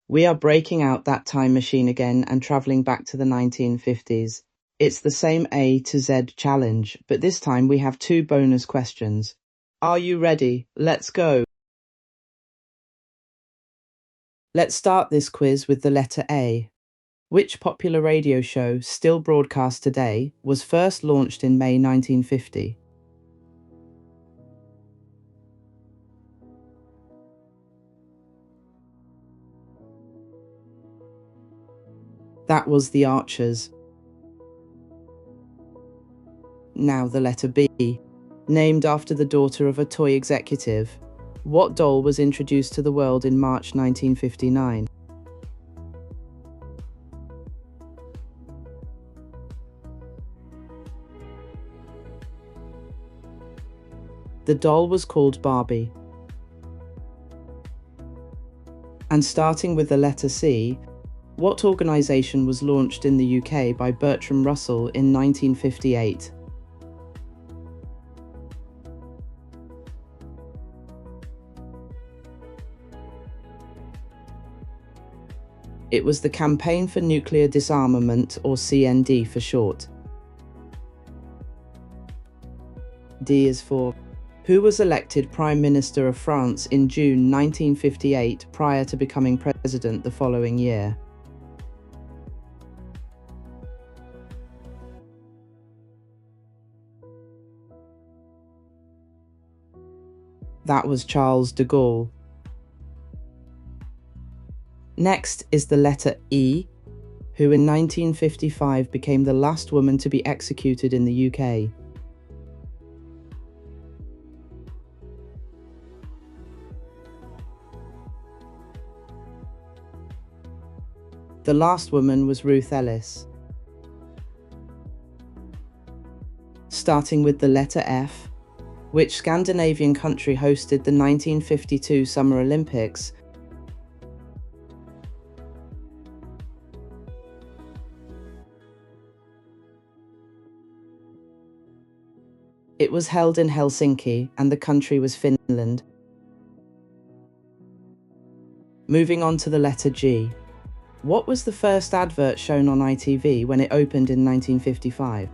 We are breaking out that time machine again and traveling back to the 1950s. It's the same A to Z challenge, but this time we have two bonus questions. Are you ready? Let's go. Let's start this quiz with the letter A. Which popular radio show, still broadcast today, was first launched in May 1950? That was The Archers. Now the letter B. Named after the daughter of a toy executive, what doll was introduced to the world in March 1959? The doll was called Barbie. And starting with the letter C, what organisation was launched in the UK by Bertram Russell in 1958? It was the Campaign for Nuclear Disarmament, or CND for short. D is for who was elected Prime Minister of France in June 1958 prior to becoming president the following year. That was Charles de Gaulle. Next is the letter E, who in 1955 became the last woman to be executed in the UK. The last woman was Ruth Ellis. Starting with the letter F, which Scandinavian country hosted the 1952 Summer Olympics? It was held in Helsinki, and the country was Finland. Moving on to the letter G. What was the first advert shown on ITV when it opened in 1955?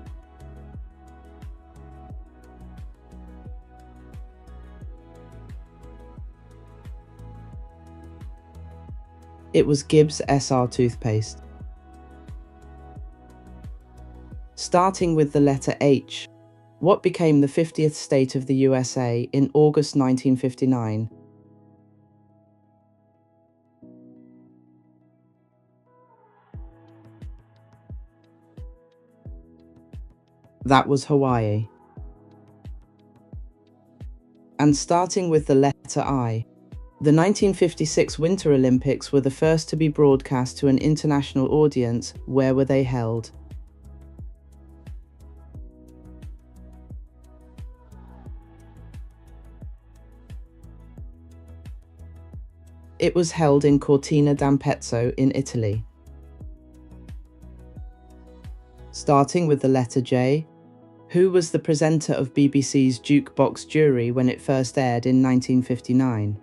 It was Gibbs SR toothpaste. Starting with the letter H, what became the 50th state of the USA in August 1959? That was Hawaii. And starting with the letter I, the 1956 Winter Olympics were the first to be broadcast to an international audience. Where were they held? It was held in Cortina d'Ampezzo in Italy. Starting with the letter J, who was the presenter of BBC's Jukebox Jury when it first aired in 1959?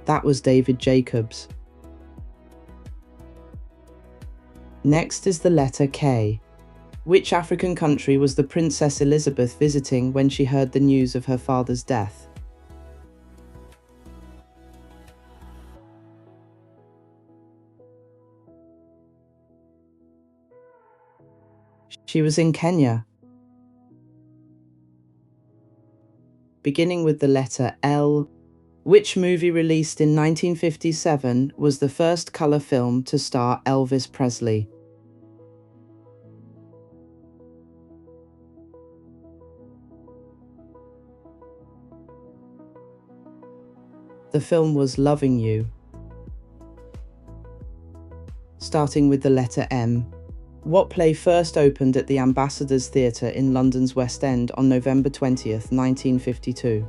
That was David Jacobs. Next is the letter K. Which African country was the Princess Elizabeth visiting when she heard the news of her father's death? She was in Kenya. Beginning with the letter L, which movie released in 1957 was the first colour film to star Elvis Presley? The film was Loving You. Starting with the letter M, what play first opened at the Ambassadors Theatre in London's West End on November 20th, 1952?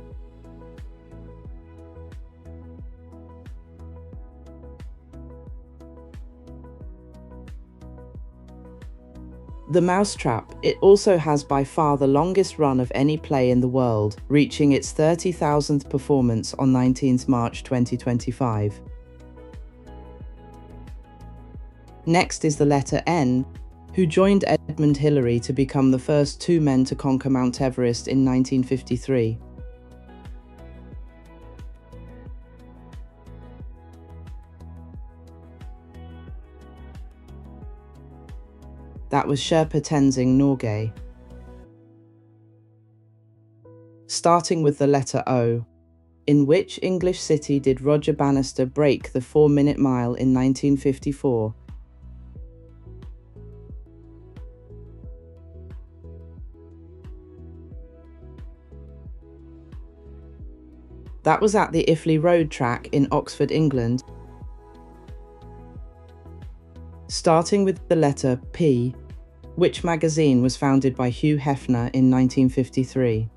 The Mousetrap. It also has by far the longest run of any play in the world, reaching its 30,000th performance on 19th March 2025. Next is the letter N, who joined Edmund Hillary to become the first two men to conquer Mount Everest in 1953. That was Sherpa Tenzing Norgay. Starting with the letter O, in which English city did Roger Bannister break the 4-minute mile in 1954? That was at the Iffley Road track in Oxford, England. Starting with the letter P, which magazine was founded by Hugh Hefner in 1953?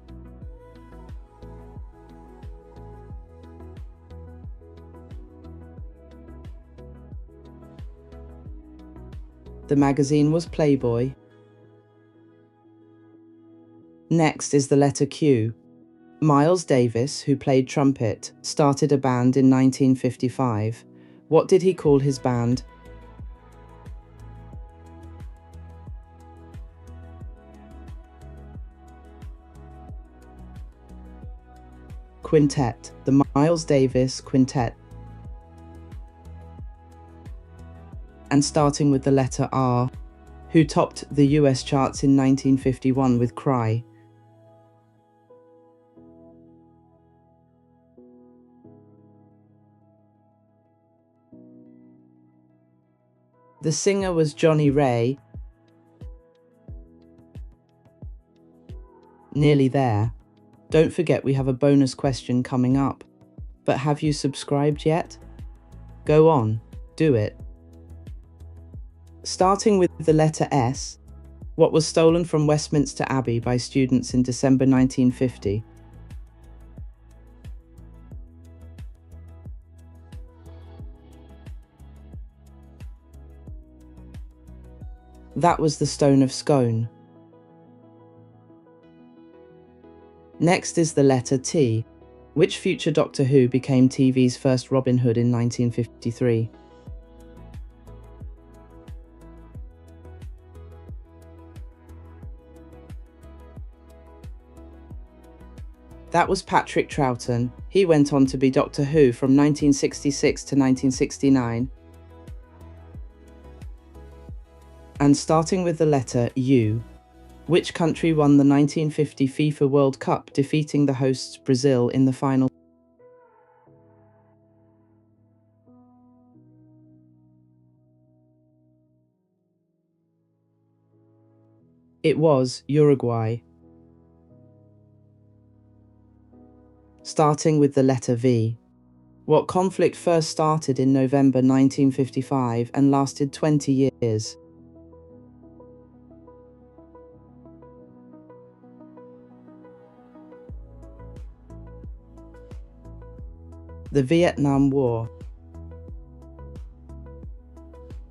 The magazine was Playboy. Next is the letter Q. Miles Davis, who played trumpet, started a band in 1955. What did he call his band? Quintet, the Miles Davis Quintet. And starting with the letter R, who topped the US charts in 1951 with Cry? The singer was Johnny Ray. Nearly there. Don't forget we have a bonus question coming up. But have you subscribed yet? Go on, do it. Starting with the letter S, what was stolen from Westminster Abbey by students in December 1950? That was the Stone of Scone. Next is the letter T. Which future Doctor Who became TV's first Robin Hood in 1953? That was Patrick Troughton. He went on to be Doctor Who from 1966 to 1969. And starting with the letter U, which country won the 1950 FIFA World Cup, defeating the hosts Brazil in the final? It was Uruguay. Starting with the letter V, what conflict first started in November 1955 and lasted 20 years? The Vietnam War.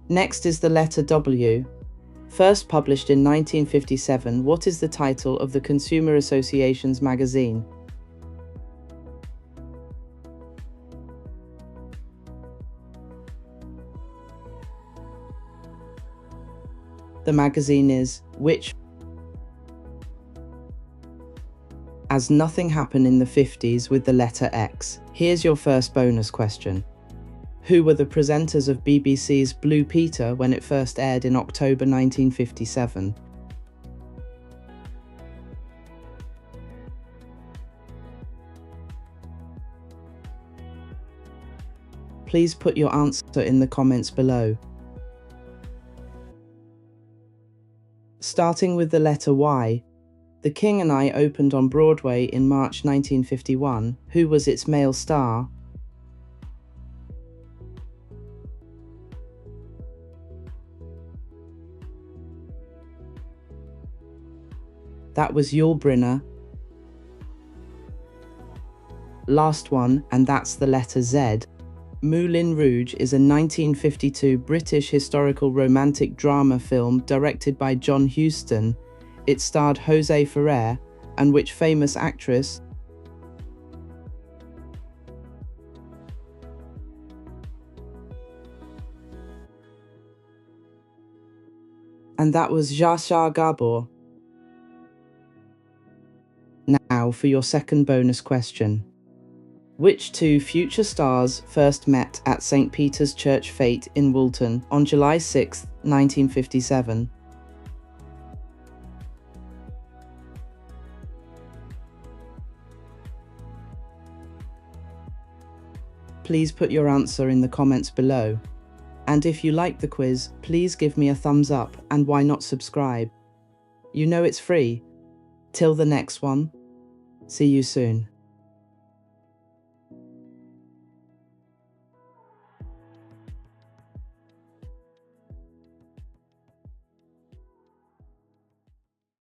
Next is the letter W. First published in 1957, what is the title of the Consumer Association's magazine? The magazine is which? As nothing happened in the 50s with the letter X. Here's your first bonus question. Who were the presenters of BBC's Blue Peter when it first aired in October 1957? Please put your answer in the comments below. Starting with the letter Y, The King and I opened on Broadway in March 1951. Who was its male star? That was Yul Brynner. Last one, and that's the letter Z. Moulin Rouge is a 1952 British historical romantic drama film directed by John Huston. It starred José Ferrer, and which famous actress? And that was Zsa Gabor. Now for your second bonus question. Which two future stars first met at St. Peter's Church Fete in Woolton on July 6, 1957? Please put your answer in the comments below. And if you like the quiz, please give me a thumbs up, and why not subscribe? You know it's free. Till the next one, see you soon.